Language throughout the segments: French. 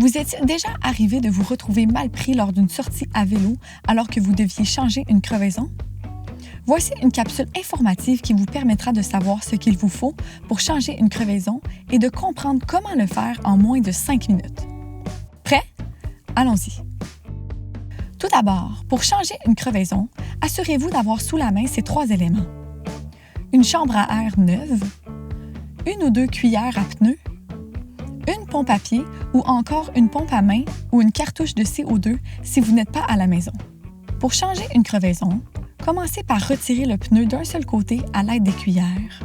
Vous est-il déjà arrivé de vous retrouver mal pris lors d'une sortie à vélo alors que vous deviez changer une crevaison? Voici une capsule informative qui vous permettra de savoir ce qu'il vous faut pour changer une crevaison et de comprendre comment le faire en moins de 5 minutes. Prêt? Allons-y! Tout d'abord, pour changer une crevaison, assurez-vous d'avoir sous la main ces 3 éléments. Une chambre à air neuve, 1 ou 2 cuillères à pneus, une pompe à pied ou encore une pompe à main ou une cartouche de CO2 si vous n'êtes pas à la maison. Pour changer une crevaison, commencez par retirer le pneu d'un seul côté à l'aide des cuillères.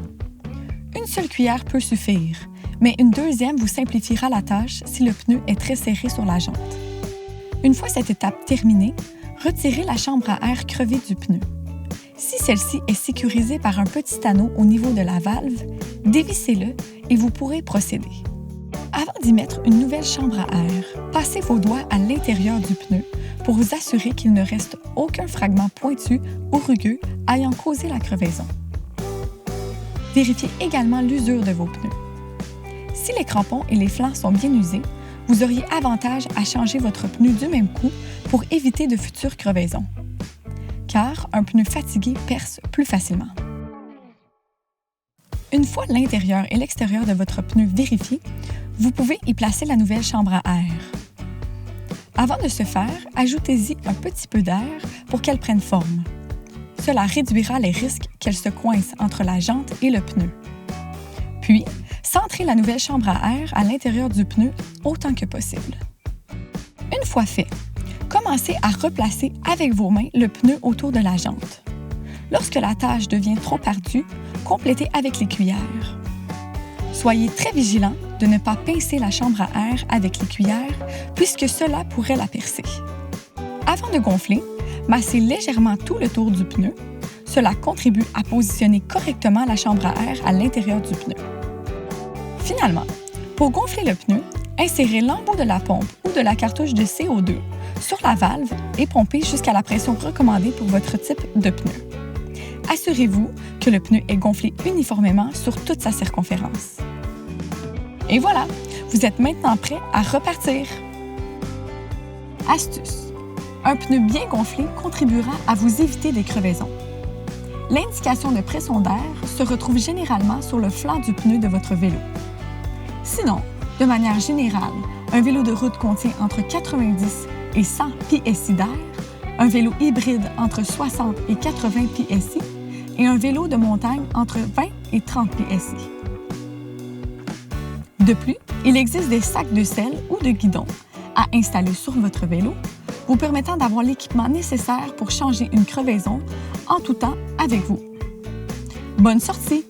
Une seule cuillère peut suffire, mais une deuxième vous simplifiera la tâche si le pneu est très serré sur la jante. Une fois cette étape terminée, retirez la chambre à air crevée du pneu. Si celle-ci est sécurisée par un petit anneau au niveau de la valve, dévissez-le et vous pourrez procéder. Avant d'y mettre une nouvelle chambre à air, passez vos doigts à l'intérieur du pneu pour vous assurer qu'il ne reste aucun fragment pointu ou rugueux ayant causé la crevaison. Vérifiez également l'usure de vos pneus. Si les crampons et les flancs sont bien usés, vous auriez avantage à changer votre pneu du même coup pour éviter de futures crevaisons. Car un pneu fatigué perce plus facilement. Une fois l'intérieur et l'extérieur de votre pneu vérifiés, vous pouvez y placer la nouvelle chambre à air. Avant de ce faire, ajoutez-y un petit peu d'air pour qu'elle prenne forme. Cela réduira les risques qu'elle se coince entre la jante et le pneu. Puis, centrez la nouvelle chambre à air à l'intérieur du pneu autant que possible. Une fois fait, commencez à replacer avec vos mains le pneu autour de la jante. Lorsque la tâche devient trop ardue, complétez avec les cuillères. Soyez très vigilant de ne pas pincer la chambre à air avec les cuillères puisque cela pourrait la percer. Avant de gonfler, massez légèrement tout le tour du pneu. Cela contribue à positionner correctement la chambre à air à l'intérieur du pneu. Finalement, pour gonfler le pneu, insérez l'embout de la pompe ou de la cartouche de CO2 sur la valve et pompez jusqu'à la pression recommandée pour votre type de pneu. Assurez-vous que le pneu est gonflé uniformément sur toute sa circonférence. Et voilà, vous êtes maintenant prêt à repartir. Astuce. Un pneu bien gonflé contribuera à vous éviter des crevaisons. L'indication de pression d'air se retrouve généralement sur le flanc du pneu de votre vélo. Sinon, de manière générale, un vélo de route contient entre 90 et 100 PSI d'air, un vélo hybride entre 60 et 80 PSI et un vélo de montagne entre 20 et 30 PSI. De plus, il existe des sacs de sel ou de guidon à installer sur votre vélo, vous permettant d'avoir l'équipement nécessaire pour changer une crevaison en tout temps avec vous. Bonne sortie!